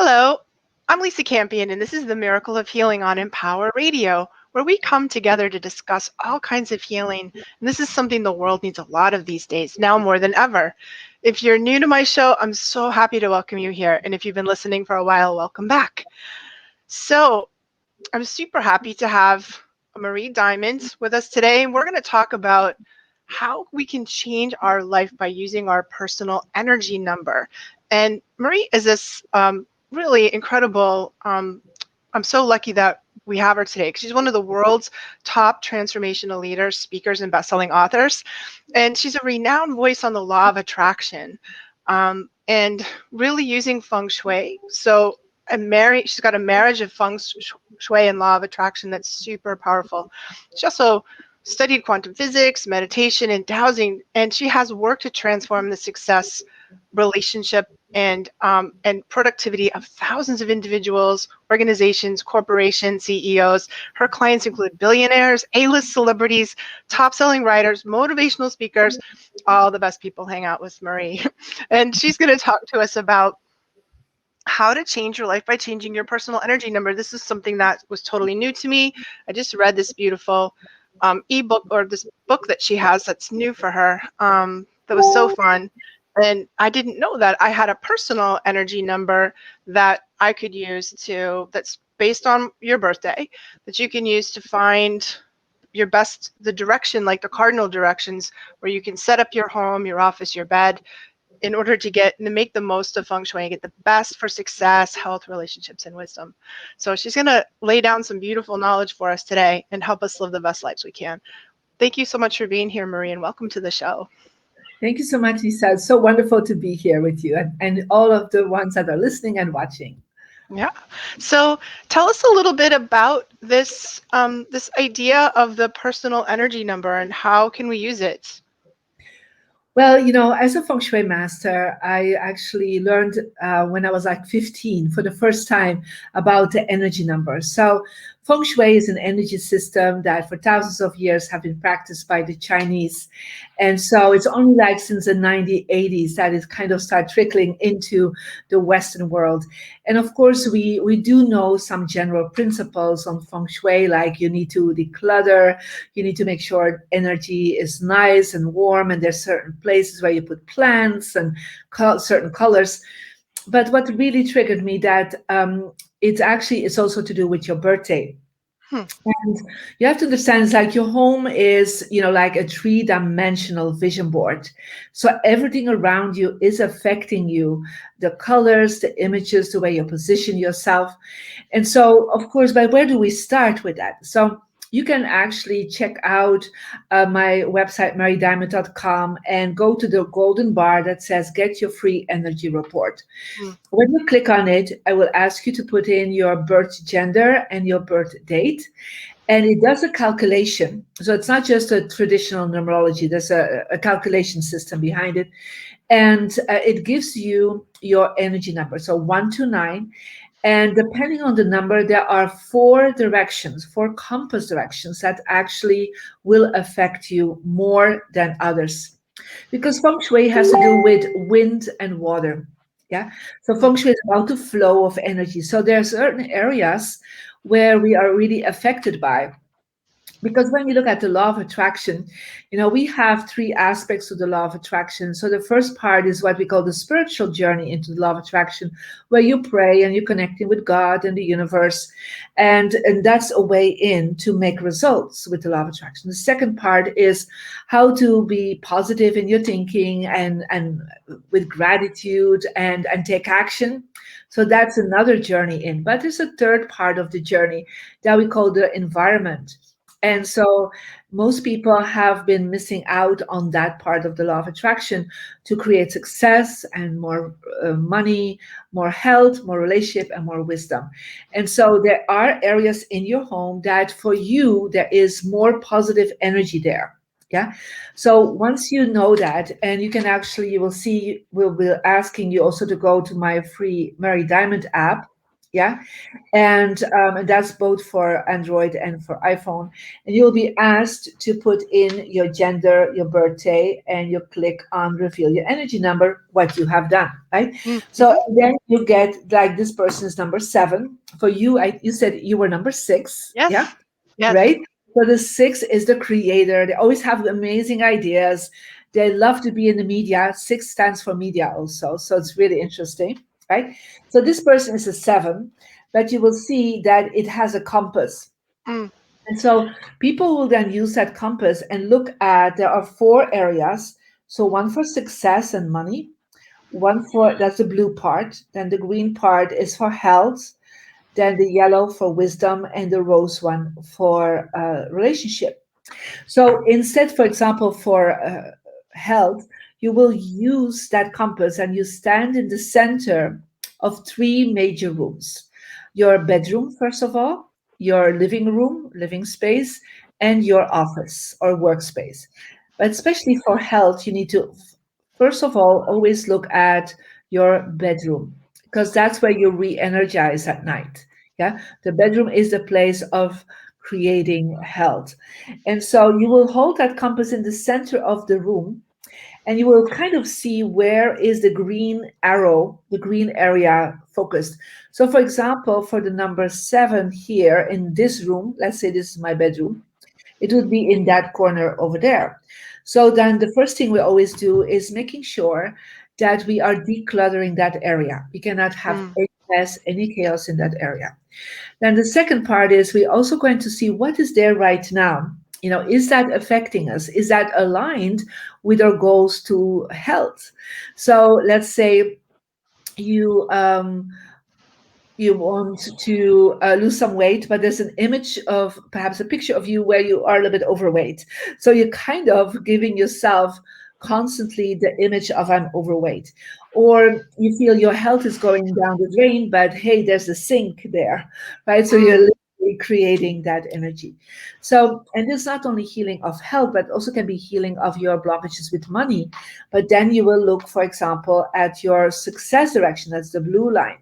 Hello, I'm Lisa Campion, and this is the Miracle of Healing on Empower Radio, where we come together to discuss all kinds of healing. And this is something the world needs a lot of these days, now more than ever. If you're new to my show, I'm so happy to welcome you here. And if you've been listening for a while, welcome back. So I'm super happy to have Marie Diamond with us today. And we're going to talk about how we can change our life by using our personal energy number. And Marie is this really incredible. I'm so lucky that we have her today because she's one of the world's top transformational leaders, speakers, and best-selling authors. And she's a renowned voice on the law of attraction and really using feng shui. So she's got a marriage of feng shui and law of attraction that's super powerful. She also studied quantum physics, meditation, and dowsing, and she has worked to transform the success, relationship, and productivity of thousands of individuals, organizations, corporations, CEOs. Her clients include billionaires, A-list celebrities, top-selling writers, motivational speakers. All the best people hang out with Marie. And she's going to talk to us about how to change your life by changing your personal energy number. This is something that was totally new to me. I just read this beautiful ebook, or this book that she has that's new for her, that was so fun. And I didn't know that I had a personal energy number that I could use that's based on your birthday, that you can use to find the direction, like the cardinal directions, where you can set up your home, your office, your bed, in order to make the most of feng shui and get the best for success, health, relationships, and wisdom. So she's going to lay down some beautiful knowledge for us today and help us live the best lives we can. Thank you so much for being here, Marie, and welcome to the show. Thank you so much, Lisa. It's so wonderful to be here with you and all of the ones that are listening and watching. Yeah. So tell us a little bit about this idea of the personal energy number and how can we use it? Well, as a feng shui master, I actually learned when I was like 15 for the first time about the energy number. So feng shui is an energy system that for thousands of years have been practiced by the Chinese. And so it's only like since the 1980s that it kind of started trickling into the Western world. And of course, we do know some general principles on feng shui, like you need to declutter, you need to make sure energy is nice and warm, and there's certain places where you put plants and certain colors. But what really triggered me that it's also to do with your birthday. And you have to understand, it's like your home is, like a three-dimensional vision board. So everything around you is affecting you, the colors, the images, the way you position yourself. And so, of course, by where do we start with that? So you can actually check out my website, marydiamond.com, and go to the golden bar that says Get Your Free Energy Report. When you click on it, I will ask you to put in your birth gender and your birth date. And it does a calculation. So it's not just a traditional numerology, there's a calculation system behind it. And it gives you your energy number, so 1 to 9. And depending on the number, there are four compass directions that actually will affect you more than others. Because feng shui has to do with wind and water. Yeah. So feng shui is about the flow of energy. So there are certain areas where we are really affected by. Because when you look at the law of attraction, we have three aspects to the law of attraction. So the first part is what we call the spiritual journey into the law of attraction, where you pray and you're connecting with God and the universe. And that's a way in to make results with the law of attraction. The second part is how to be positive in your thinking and with gratitude and take action. So that's another journey in. But there's a third part of the journey that we call the environment. And so most people have been missing out on that part of the law of attraction to create success and more money, more health, more relationship, and more wisdom. And so there are areas in your home that for you, there is more positive energy there. Yeah. So once you know that, and you will see, we'll be asking you also to go to my free Mary Diamond app. Yeah, and that's both for Android and for iPhone. And you'll be asked to put in your gender, your birthday, and you click on reveal your energy number, what you have done, right? So Mm-hmm. then you get like this person's number 7. For you, you said you were number 6, yeah, Yes. Yes. right? So the 6 is the creator. They always have amazing ideas. They love to be in the media. 6 stands for media also, so it's really interesting, right? So this person is a 7, but you will see that it has a compass. Mm. And so people will then use that compass and look at, there are 4 areas. So one for success and money, one for, that's the blue part. Then the green part is for health, then the yellow for wisdom, and the rose one for relationship. So instead, for example, for health, you will use that compass and you stand in the center of 3 major rooms: your bedroom, first of all, your living room, living space, and your office or workspace. But especially for health, you need to, first of all, always look at your bedroom, because that's where you re energize at night. Yeah. The bedroom is the place of creating health. And so you will hold that compass in the center of the room and you will kind of see where is the green arrow, the green area focused. So for example, for the number 7 here in this room, let's say this is my bedroom, it would be in that corner over there. So then the first thing we always do is making sure that we are decluttering that area. We cannot have Mm. any mess, any chaos in that area. Then the second part is we're also going to see what is there right now. You know, is that affecting us? Is that aligned with our goals to health? So let's say you you want to lose some weight, but there's an image of perhaps a picture of you where you are a little bit overweight. So you're kind of giving yourself constantly the image of I'm overweight. Or you feel your health is going down the drain, but hey, there's a sink there, right? So you're Mm. literally creating that energy. So, and it's not only healing of health, but also can be healing of your blockages with money. But then you will look, for example, at your success direction. That's the blue line.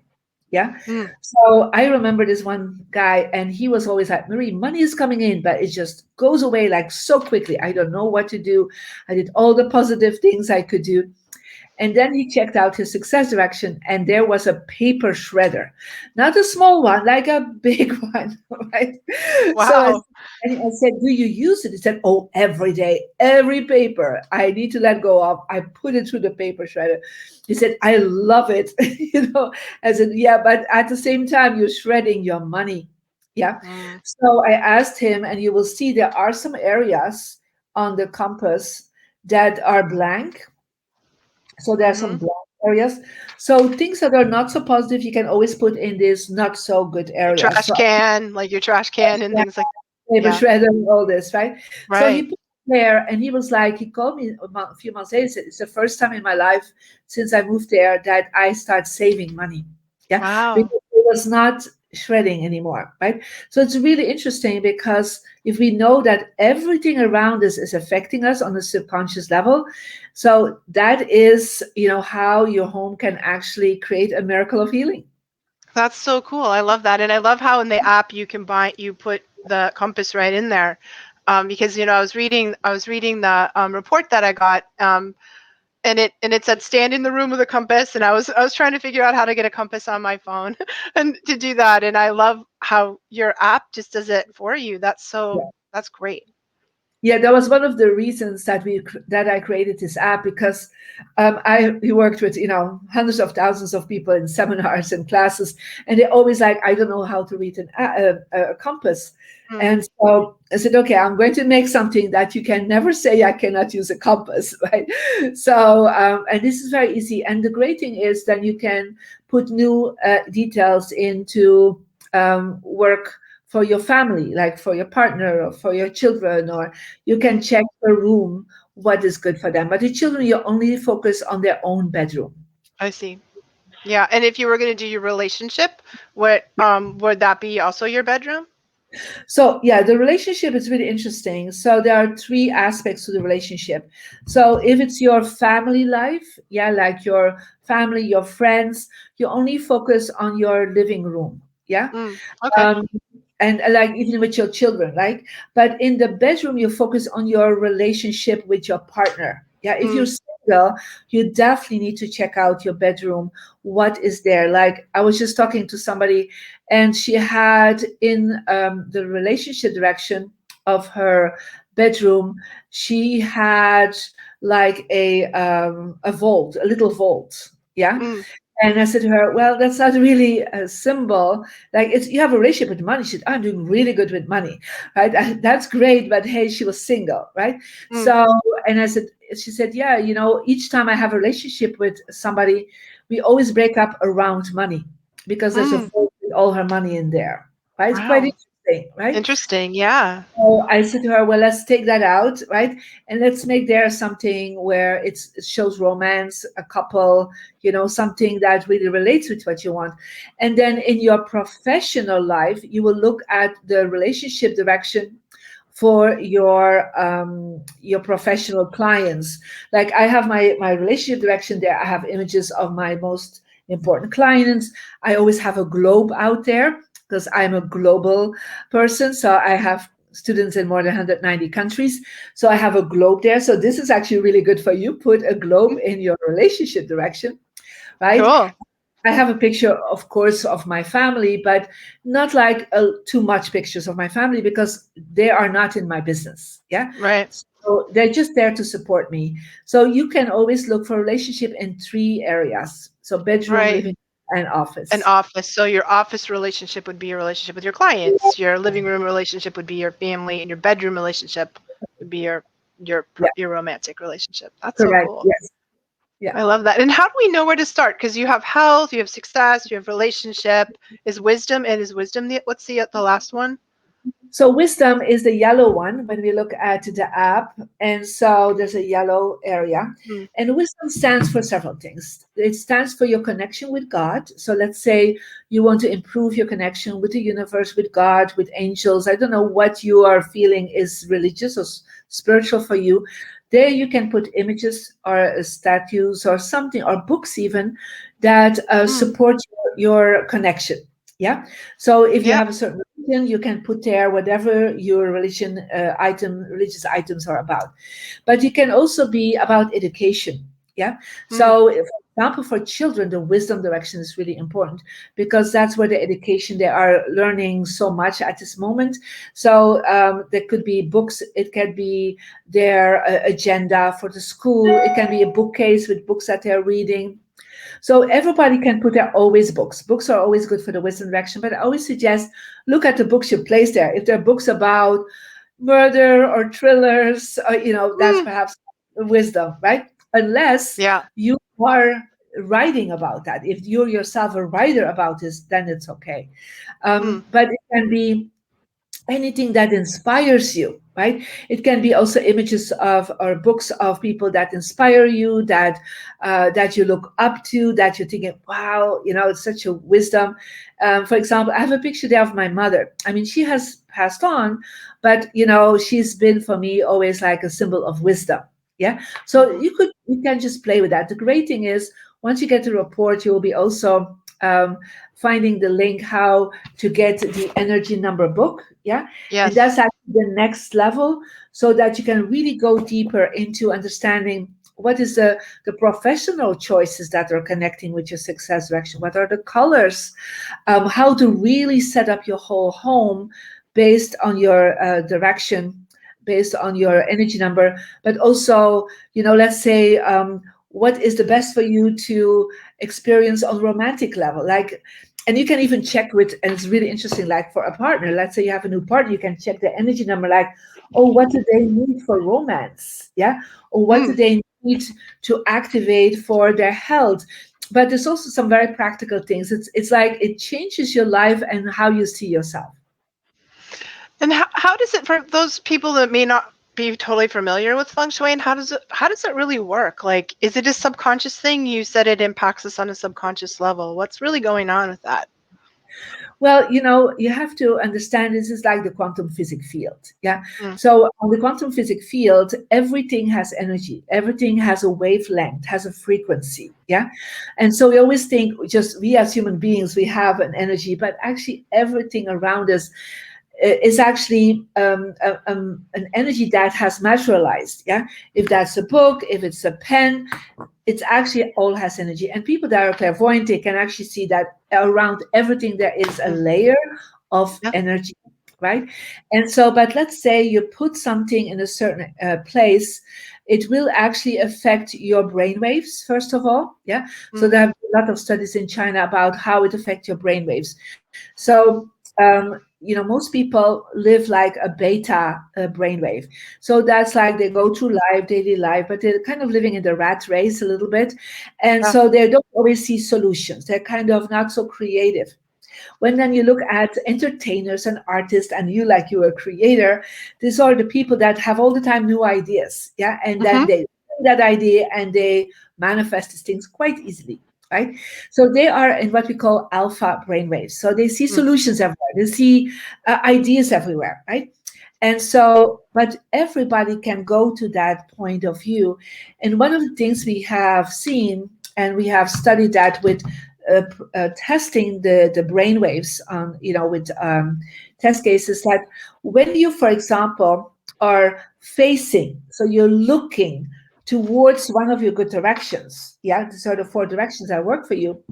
Yeah. Mm. So I remember this one guy, and he was always like, Marie, money is coming in, but it just goes away like so quickly. I don't know what to do. I did all the positive things I could do. And then he checked out his success direction, and there was a paper shredder, not a small one, like a big one, right? So Wow. and I said, "Do you use it?" He said, "Oh, every day, every paper I need to let go of, I put it through the paper shredder." He said, "I love it." I said, "Yeah, but at the same time, you're shredding your money." Yeah. Mm. So I asked him, and you will see there are some areas on the compass that are blank, so there are some Mm-hmm. blank areas. So things that are not so positive, you can always put in this not so good Your areas. trash So can, like your trash can and yeah, things like. paper Yeah. shredder and all this, right? So he Right. put it there, and he was like, he called me a few months later. He said, "It's the first time in my life since I moved there that I start saving money." Yeah, Wow. because it was not shredding anymore, right? So it's really interesting because if we know that everything around us is affecting us on a subconscious level, so that is, how your home can actually create a miracle of healing. That's so cool. I love that. And I love how in the app you put the compass right in there. Because I was reading the report that I got, and it said stand in the room with a compass, and I was trying to figure out how to get a compass on my phone and to do that. And I love how your app just does it for you. That's great. Yeah, that was one of the reasons that I created this app, because I we worked with hundreds of thousands of people in seminars and classes, and they always like, I don't know how to read a compass. Mm. And so I said, okay, I'm going to make something that you can never say I cannot use a compass, right? So and this is very easy, and the great thing is then you can put new details into work for your family, like for your partner or for your children, or you can Mm. check the room what is good for them. But the children, you only focus on their own bedroom. I see. Yeah. And if you were going to do your relationship, what would that be also your bedroom? So yeah, the relationship is really interesting. So there are three aspects to the relationship. So if it's your family life, yeah, like your family, your friends, you only focus on your living room. Yeah. Mm, okay. Um, and like even with your children, right? But in the bedroom, you focus on your relationship with your partner. Yeah, if you're Mm, single, you definitely need to check out your bedroom. What is there? Like I was just talking to somebody, and she had in the relationship direction of her bedroom, she had like a vault, a little vault. Yeah, mm, and I said to her, "Well, that's not really a symbol. Like, it's you have a relationship with money." She said, "I'm doing really good with money, right? That's great." But hey, she was single, right? mm, So, and I said, she said, "Yeah, each time I have a relationship with somebody, we always break up around money because there's a mm. vault with all her money in there, right? It's quite Wow. interesting, right?" Interesting. Yeah. So I said to her, "Well, let's take that out, right? And let's make there something where it shows romance, a couple, something that really relates with what you want. And then in your professional life, you will look at the relationship direction for your professional clients. Like I have my relationship direction there. I have images of my most important clients. I always have a globe out there because I'm a global person. So I have students in more than 190 countries. So I have a globe there. So this is actually really good for you. Put a globe Mm, in your relationship direction, right? cool. I have a picture, of course, of my family, but not like too much pictures of my family because they are not in my business. Yeah. Right. So they're just there to support me. So you can always look for relationship in three areas. So bedroom, Right. living, and An office. office. So your office relationship would be your relationship with your clients. Your living room relationship would be your family, and your bedroom relationship would be Yeah, your romantic relationship. That's so correct. cool. Yes. Yeah. I love that. And how do we know where to start? Because you have health, you have success, you have relationship. Is wisdom what's the last one? So wisdom is the yellow one when we look at the app. And so there's a yellow area. Mm, And wisdom stands for several things. It stands for your connection with God. So let's say you want to improve your connection with the universe, with God, with angels. I don't know what you are feeling is religious or spiritual for you. There you can put images or statues or something or books even that mm, support your connection. Yeah. So if you yeah. have a certain religion, you can put there whatever your religious items are about. But you can also be about education. Yeah. Mm, So, for example, for children, the wisdom direction is really important because that's where the education they are learning so much at this moment. So there could be books. It can be their agenda for the school. It can be a bookcase with books that they're reading. So everybody can put there always books. Books are always good for the wisdom direction, but I always suggest look at the books you place there. If there are books about murder or thrillers, that's mm, perhaps wisdom, right? Unless yeah. you are writing about that. If you're yourself a writer about this, then it's okay. Mm, But it can be anything that inspires you, right? It can be also images of or books of people that inspire you, that you look up to, that you're thinking, wow, it's such a wisdom. For example, I have a picture there of my mother. I mean, she has passed on, but she's been for me always like a symbol of wisdom. Yeah. So mhm. you can just play with that. The great thing is once you get the report, you will be also finding the link how to get the energy number book. Yeah. And Yes. that's actually the next level so that you can really go deeper into understanding what is the professional choices that are connecting with your success direction. What are the colors? How to really set up your whole home based on your direction, based on your energy number, but also, let's say, what is the best for you to experience on romantic level, like, and you can even check with, and it's really interesting, like for a partner, let's say you have a new partner, you can check the energy number, like, oh, what do they need for romance? Yeah. Or what do Mm. they need to activate for their health? But there's also some very practical things. It's like it changes your life and how you see yourself. And how does it for those people that may not be totally familiar with feng shui, and how does it really work? Like, is it a subconscious thing? You said it impacts us on a subconscious level. What's really going on with that? Well, you have to understand this is like the quantum physics field. Yeah. Mm. So on the quantum physics field, everything has energy, everything has a wavelength, has a frequency. Yeah. And so we always think just we as human beings, we have an energy, but actually everything around us is actually an energy that has materialized. Yeah. If that's a book, if it's a pen, it's actually all has energy. And people that are clairvoyant, they can actually see that around everything there is a Mm. layer of Yeah. energy, right? And so, but let's say you put something in a certain place, it will actually affect your brain waves, first of all. Yeah. So Mm. there have been a lot of studies in China about how it affects your brain waves. So, most people live like a beta brainwave. So that's like they go through life, daily life, but they're kind of living in the rat race a little bit. And Yeah. so they don't always see solutions. They're kind of not so creative. When then you look at entertainers and artists, and you like you're a creator, these are the people that have all the time new ideas. Yeah. And then Hmm. they that idea and they manifest these things quite easily. Right. So they are in what we call alpha brainwaves. So they see Mm. solutions everywhere. They see ideas everywhere. Right. And so, but everybody can go to that point of view. And one of the things we have seen, and we have studied that with testing the brain waves on, with test cases, that when you, for example, are facing, so you're looking towards one of your good directions, yeah, these are the four directions that work for you,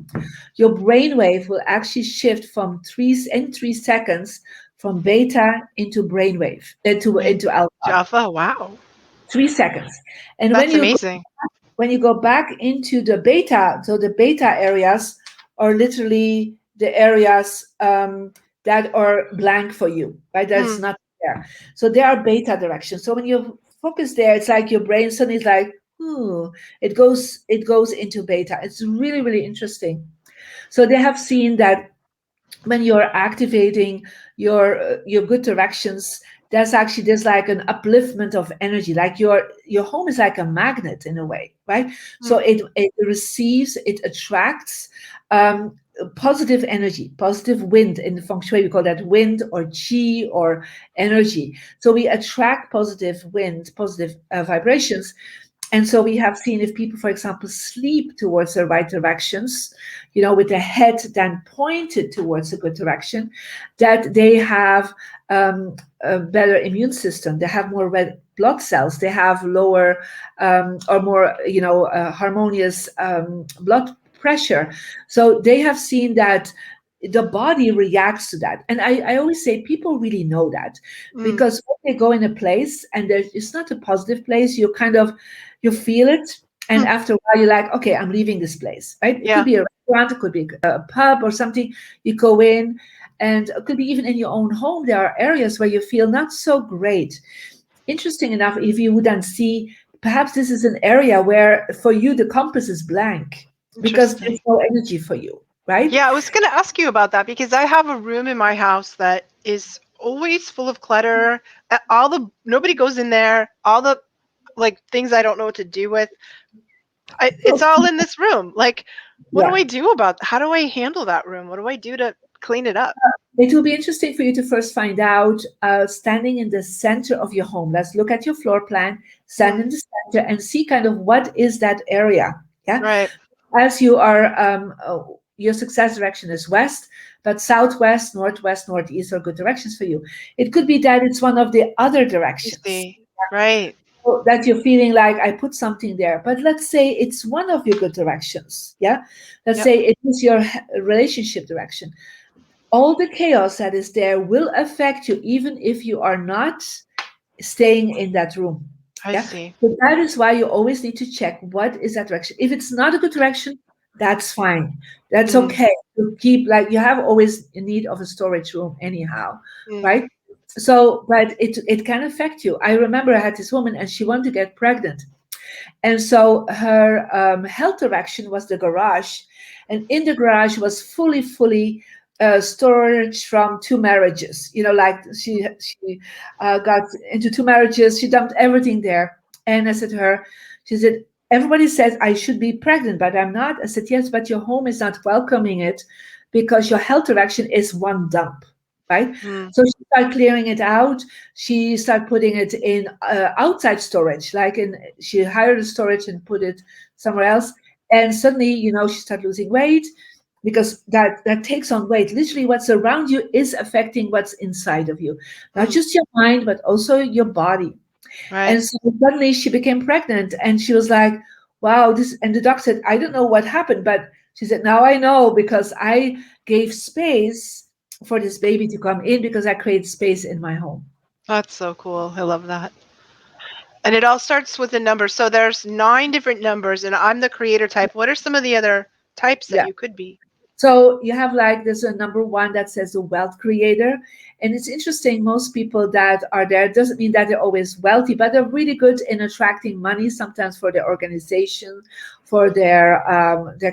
your brain wave will actually shift from in 3 seconds from beta into brainwave into alpha. Java. Wow. 3 seconds. And That's amazing. when you go back into the beta, so the beta areas are literally the areas that are blank for you, right? That's Mm. not there. So they are beta directions. So when you focus there, it's like your brain suddenly is like, ooh, it goes into beta. It's really, really interesting. So they have seen that when you're activating your good directions, there's like an upliftment of energy, like your home is like a magnet in a way, right? So Mm. it receives, it attracts um positive energy, positive wind. In the feng shui we call that wind or chi or energy. So we attract positive wind, positive vibrations. And so we have seen if people, for example, sleep towards the right directions, with the head then pointed towards a good direction, that they have a better immune system. They have more red blood cells. They have lower or more, harmonious blood pressure. So they have seen that the body reacts to that. And I always say people really know that, Mm. because when they go in a place and it's not a positive place, you feel it. And Hmm. after a while, you're like, okay, I'm leaving this place, right? It could Yeah. be a restaurant, it could be a pub or something. You go in, and it could be even in your own home. There are areas where you feel not so great. Interesting enough, if you would then see, perhaps this is an area where for you the compass is blank because Interesting. there's no energy for you, right? Yeah, I was going to ask you about that because I have a room in my house that is always full of clutter. All the nobody goes in there. All the like things I don't know what to do with. It's So, all in this room. Like, what do yeah. I do about? How do I handle that room? What do I do to clean it up? It will be interesting for you to first find out, standing in the center of your home. Let's look at your floor plan, stand Mm. in the center and see kind of what is that area. Yeah. Right. As you are, your success direction is west, but southwest, northwest, northeast are good directions for you. It could be that it's one of the other You directions, see. Right. so that you're feeling like I put something there. But let's say it's one of your good directions. Yeah. Let's Yep. say it is your relationship direction. All the chaos that is there will affect you even if you are not staying in that room. I Yeah. see. So that is why you always need to check what is that direction. If it's not a good direction, that's fine. That's Mm. okay. To keep, like, you have always a need of a storage room anyhow, Mm. right? So, but it can affect you. I remember I had this woman and she wanted to get pregnant. And so her health direction was the garage. And in the garage was fully storage from 2 marriages. Like she got into 2 marriages. She dumped everything there. And I said to her, she said, everybody says I should be pregnant, but I'm not. I said, yes, but your home is not welcoming it because your health direction is one dump, right? Mm, So she started clearing it out. She started putting it in outside storage, like she hired a storage and put it somewhere else. And suddenly, she started losing weight because that takes on weight. Literally, what's around you is affecting what's inside of you, not mm, just your mind, but also your body. right. And so suddenly she became pregnant and she was like, wow, this, and the doctor said, I don't know what happened, but she said, now I know because I gave space for this baby to come in because I create space in my home. That's so cool. I love that. And it all starts with a number. So there's 9 different numbers, and I'm the creator type. What are some of the other types that Yeah. you could be? So you have like there's a number one that says the wealth creator. And it's interesting, most people that are there doesn't mean that they're always wealthy, but they're really good in attracting money, sometimes for their organization, for their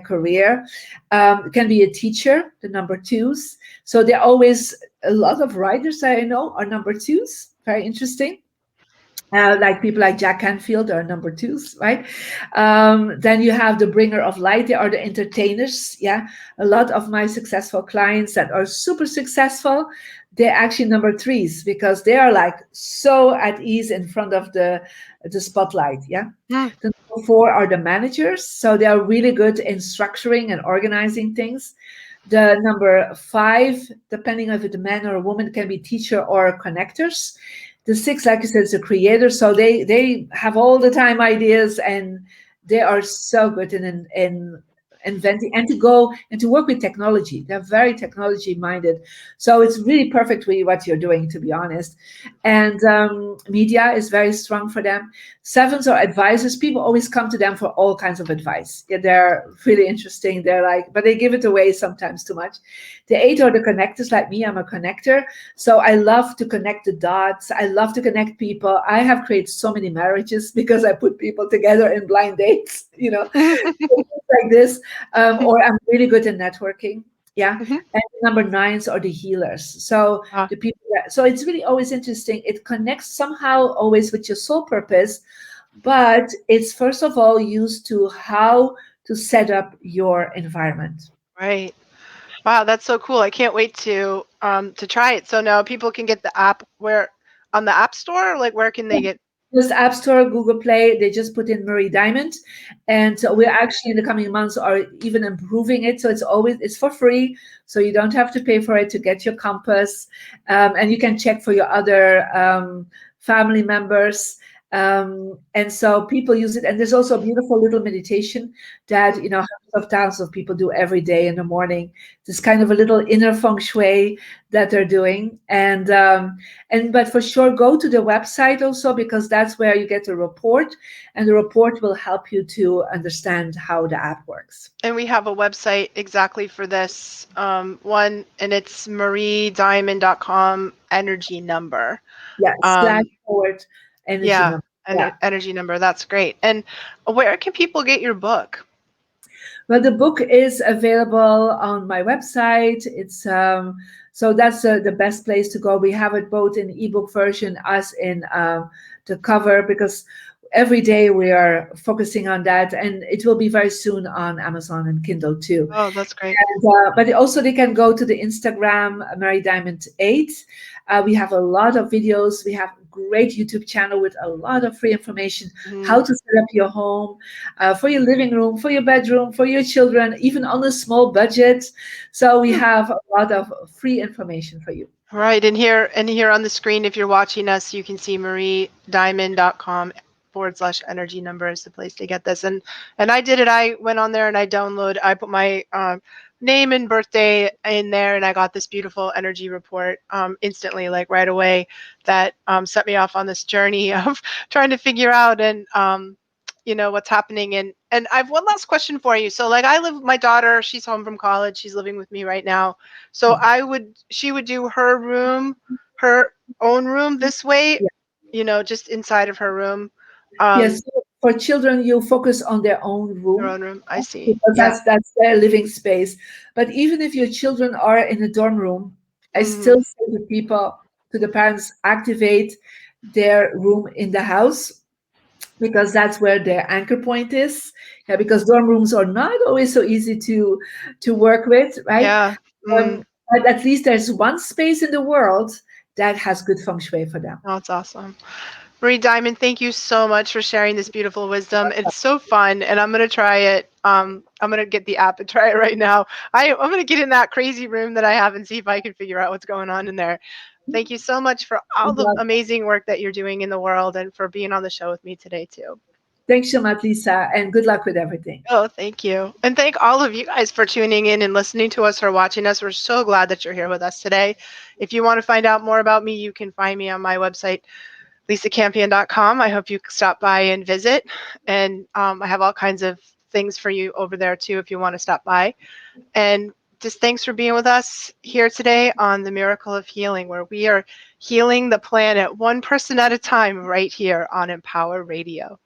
career. It can be a teacher, the number twos. So they're always a lot of writers that I know are number twos. Very interesting. Like people like Jack Canfield are number twos, right? Then you have the bringer of light. They are the entertainers. Yeah, a lot of my successful clients that are super successful, they're actually number threes because they are like so at ease in front of the spotlight. Yeah. Mm, The number four are the managers, so they are really good in structuring and organizing things. The number five, depending if it's a man or a woman, can be teacher or connectors. The six, like you said, is a creator, so they have all the time ideas and they are so good in inventing and to go and to work with technology. They're very technology minded, so it's really perfect for what you're doing, to be honest. And media is very strong for them. Sevens are advisors. People always come to them for all kinds of advice. Yeah, they're really interesting. They're like, but they give it away sometimes too much. The eight are the connectors, like me. I'm a connector, so I love to connect the dots. I love to connect people. I have created so many marriages because I put people together in blind dates, like this. Or I'm really good in networking. Yeah. mhm. And number nines are the healers. So Ah, the people so it's really always interesting. It connects somehow always with your soul purpose, but it's first of all used to how to set up your environment. right. Wow, that's so cool. I can't wait to try it. So now people can get the app where on the App Store, like where can they get? Just App Store, Google Play, they just put in Marie Diamond. And so we're actually in the coming months are even improving it. So it's for free. So you don't have to pay for it to get your compass. And you can check for your other family members. And so people use it. And there's also a beautiful little meditation that, hundreds of thousands of people do every day in the morning. This kind of a little inner feng shui that they're doing. And but for sure, go to the website also because that's where you get the report, and the report will help you to understand how the app works. And we have a website exactly for this one, and it's mariediamond.com energy number. Yeah, slash Um, forward energy yeah, number. Yeah. energy number. That's great. And where can people get your book? Well, the book is available on my website. It's so that's the best place to go. We have it both in ebook version as in the cover because every day we are focusing on that, and it will be very soon on Amazon and Kindle too. Oh, that's great. And, but also they can go to the Instagram Mary Diamond 8. We have a lot of videos. We have a great YouTube channel with a lot of free information how Mhm. to set up your home, for your living room, for your bedroom, for your children, even on a small budget. So we have a lot of free information for you. Right, and here on the screen, if you're watching us, you can see mariediamond.com/energy number is the place to get this. And I did it. I went on there and I put my name and birthday in there, and I got this beautiful energy report instantly, like right away. That set me off on this journey of trying to figure out and what's happening. And I have one last question for you. So like I live with my daughter, she's home from college, she's living with me right now. So she would do her own room this way, Yeah. just inside of her room. Yes, Um, for children, you focus on their own her room own room. I see. because Yeah. that's their living space. But even if your children are in a dorm room, I Hmm. still say to people, to the parents, activate their room in the house because that's where their anchor point is. Yeah, because dorm rooms are not always so easy to work with, right? Yeah. Um, but at least there's one space in the world that has good feng shui for them. Oh, it's awesome. Marie Diamond, thank you so much for sharing this beautiful wisdom. It's so fun, and I'm gonna try it. I'm gonna get the app and try it right now. I'm gonna get in that crazy room that I have and see if I can figure out what's going on in there. Thank you so much for all the amazing work that you're doing in the world and for being on the show with me today too. Thanks so much, Lisa, and good luck with everything. Oh, thank you. And thank all of you guys for tuning in and listening to us or watching us. We're so glad that you're here with us today. If you want to find out more about me, you can find me on my website, lisacampion.com. I hope you stop by and visit. And I have all kinds of things for you over there too if you want to stop by. And just thanks for being with us here today on The Miracle of Healing, where we are healing the planet one person at a time right here on Empower Radio.